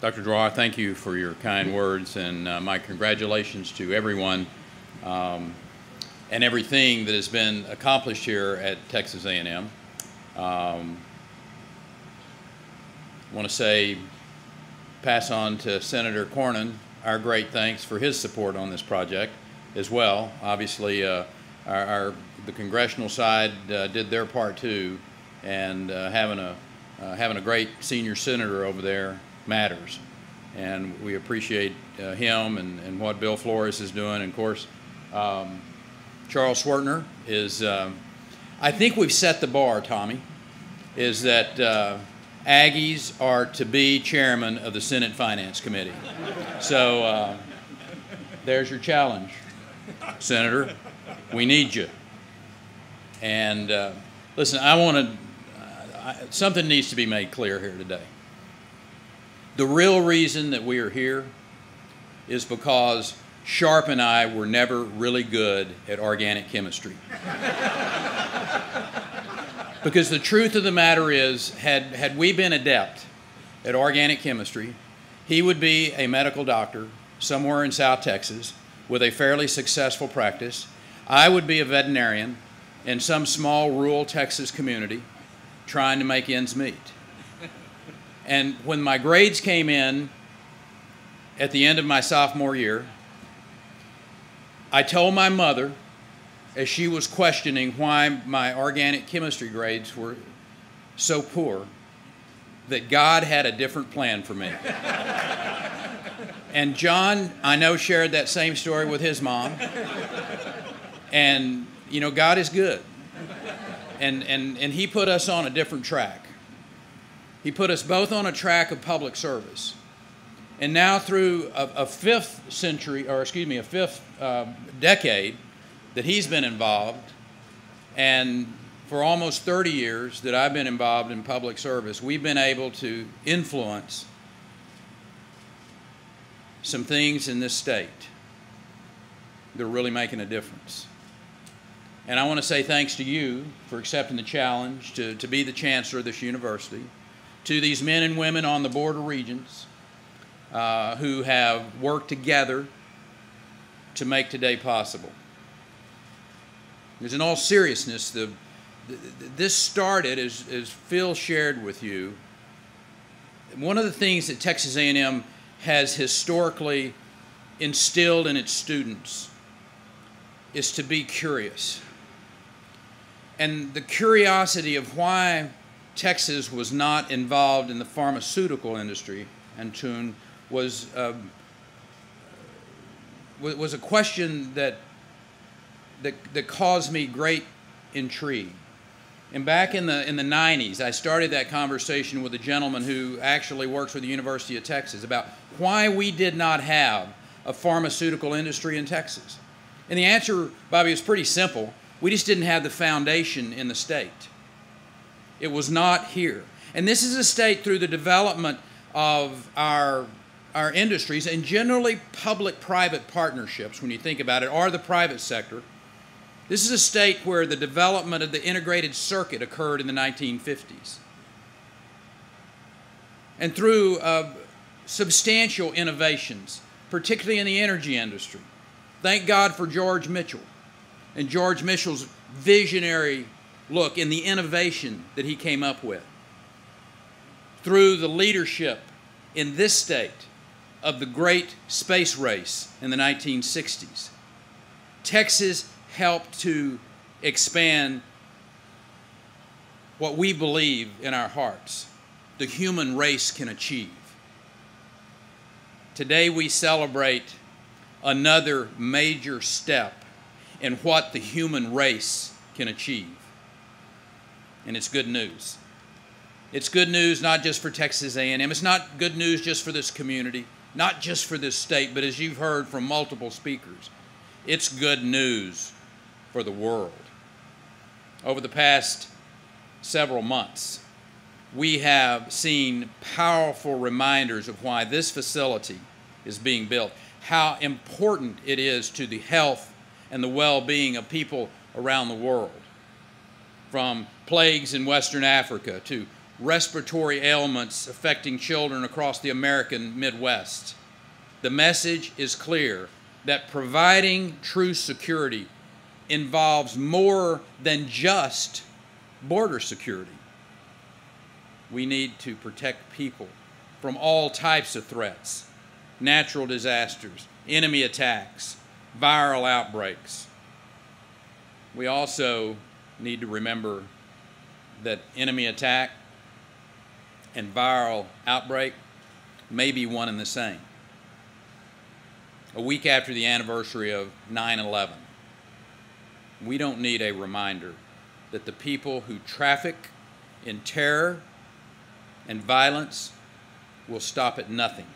Dr. Drawar, thank you for your kind words, and my congratulations to everyone and everything that has been accomplished here at Texas A&M. I want to say, pass on to Senator Cornyn our great thanks for his support on this project as well. Obviously, the congressional side did their part too, and having a great senior senator over there matters. And we appreciate him and what Bill Flores is doing. And of course, Charles Swertner is, I think we've set the bar, Tommy, is that Aggies are to be chairman of the Senate Finance Committee. So there's your challenge, Senator. We need you. And listen, something needs to be made clear here today. The real reason that we are here is because Sharp and I were never really good at organic chemistry. Because the truth of the matter is, had we been adept at organic chemistry, he would be a medical doctor somewhere in South Texas with a fairly successful practice. I would be a veterinarian in some small rural Texas community trying to make ends meet. And when my grades came in at the end of my sophomore year, I told my mother, as she was questioning why my organic chemistry grades were so poor, that God had a different plan for me. And John, I know, shared that same story with his mom. And, you know, God is good. And he put us on a different track. He put us both on a track of public service. And now through a fifth decade that he's been involved, and for almost 30 years that I've been involved in public service, we've been able to influence some things in this state that are really making a difference. And I want to say thanks to you for accepting the challenge to be the chancellor of this university, to these men and women on the Board of Regents who have worked together to make today possible. Because in all seriousness, this started, as Phil shared with you, one of the things that Texas A&M has historically instilled in its students is to be curious. And the curiosity of why Texas was not involved in the pharmaceutical industry and tune was a question that caused me great intrigue. And back in the 90s, I started that conversation with a gentleman who actually works for the University of Texas about why we did not have a pharmaceutical industry in Texas. And the answer, Bobby, was pretty simple. We just didn't have the foundation in the state. It was not here. And this is a state, through the development of our industries, and generally public-private partnerships, when you think about it, are the private sector. This is a state where the development of the integrated circuit occurred in the 1950s. And through substantial innovations, particularly in the energy industry. Thank God for George Mitchell and George Mitchell's visionary look in the innovation that he came up with. Through the leadership in this state of the great space race in the 1960s, Texas helped to expand what we believe in our hearts the human race can achieve. Today we celebrate another major step in what the human race can achieve. And it's good news. It's good news not just for Texas A&M. It's not good news just for this community, not just for this state, but as you've heard from multiple speakers, it's good news for the world. Over the past several months, we have seen powerful reminders of why this facility is being built, how important it is to the health and the well-being of people around the world, from plagues in Western Africa to respiratory ailments affecting children across the American Midwest. The message is clear that providing true security involves more than just border security. We need to protect people from all types of threats, natural disasters, enemy attacks, viral outbreaks. We also need to remember that enemy attack and viral outbreak may be one and the same. A week after the anniversary of 9/11, we don't need a reminder that the people who traffic in terror and violence will stop at nothing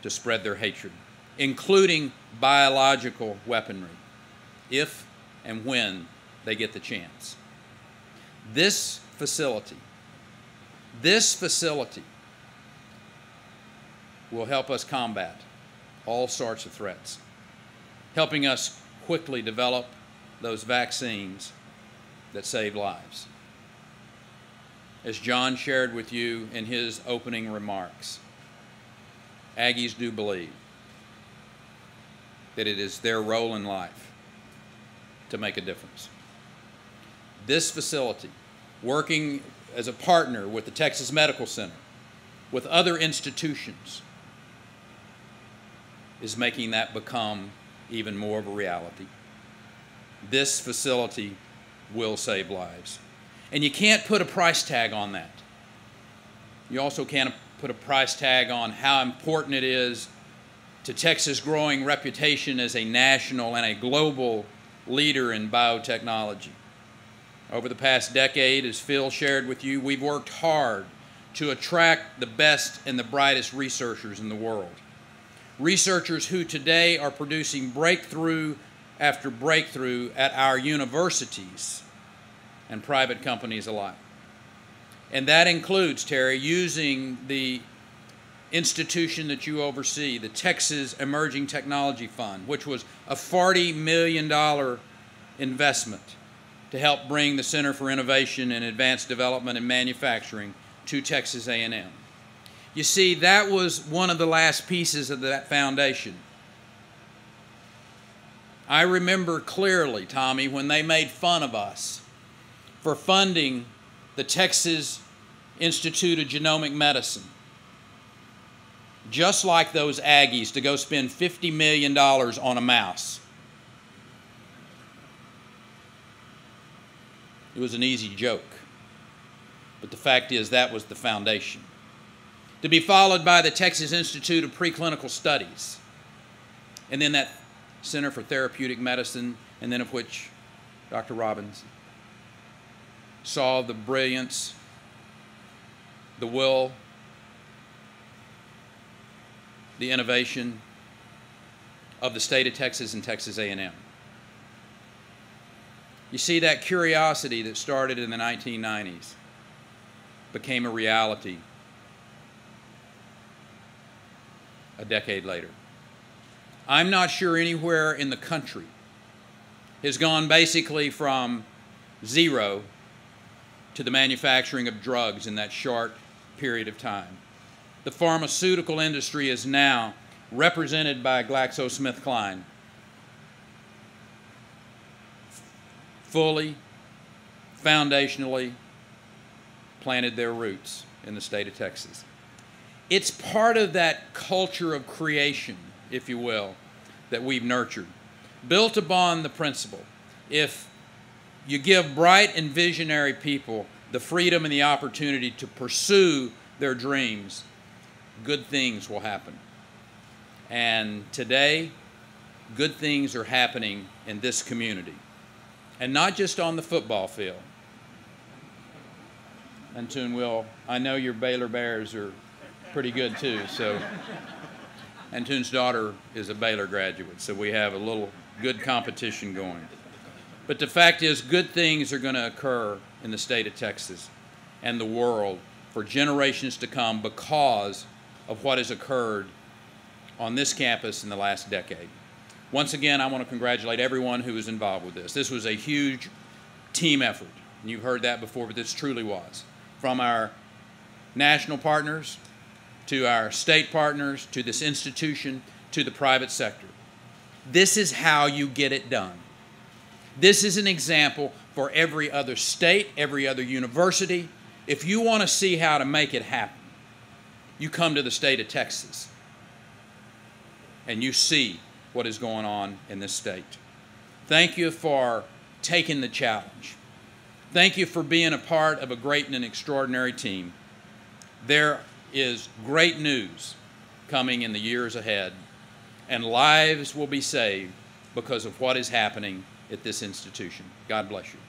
to spread their hatred, including biological weaponry, if and when they get the chance. This facility will help us combat all sorts of threats, helping us quickly develop those vaccines that save lives. As John shared with you in his opening remarks, Aggies do believe that it is their role in life to make a difference. This facility, working as a partner with the Texas Medical Center, with other institutions, is making that become even more of a reality. This facility will save lives. And you can't put a price tag on that. You also can't put a price tag on how important it is to Texas' growing reputation as a national and a global leader in biotechnology. Over the past decade, as Phil shared with you, we've worked hard to attract the best and the brightest researchers in the world. Researchers who today are producing breakthrough after breakthrough at our universities and private companies alike. And that includes, Terry, using the institution that you oversee, the Texas Emerging Technology Fund, which was a $40 million investment to help bring the Center for Innovation and Advanced Development and Manufacturing to Texas A&M. You see, that was one of the last pieces of that foundation. I remember clearly, Tommy, when they made fun of us for funding the Texas Institute of Genomic Medicine, just like those Aggies, to go spend $50 million on a mouse. It was an easy joke, but the fact is that was the foundation. To be followed by the Texas Institute of Preclinical Studies, and then that Center for Therapeutic Medicine, and then of which Dr. Robbins saw the brilliance, the will, the innovation of the state of Texas and Texas A&M. You see, that curiosity that started in the 1990s became a reality a decade later. I'm not sure anywhere in the country has gone basically from zero to the manufacturing of drugs in that short period of time. The pharmaceutical industry is now represented by GlaxoSmithKline, fully, foundationally planted their roots in the state of Texas. It's part of that culture of creation, if you will, that we've nurtured, built upon the principle: if you give bright and visionary people the freedom and the opportunity to pursue their dreams, good things will happen. And today, good things are happening in this community. And not just on the football field. And Toon Will, I know your Baylor Bears are pretty good too, so. And Toon's daughter is a Baylor graduate, so we have a little good competition going. But the fact is, good things are going to occur in the state of Texas and the world for generations to come because of what has occurred on this campus in the last decade. Once again, I want to congratulate everyone who was involved with this. This was a huge team effort, and you've heard that before, but this truly was. From our national partners, to our state partners, to this institution, to the private sector. This is how you get it done. This is an example for every other state, every other university. If you want to see how to make it happen, you come to the state of Texas and you see what is going on in this state. Thank you for taking the challenge. Thank you for being a part of a great and an extraordinary team. There is great news coming in the years ahead, and lives will be saved because of what is happening at this institution. God bless you.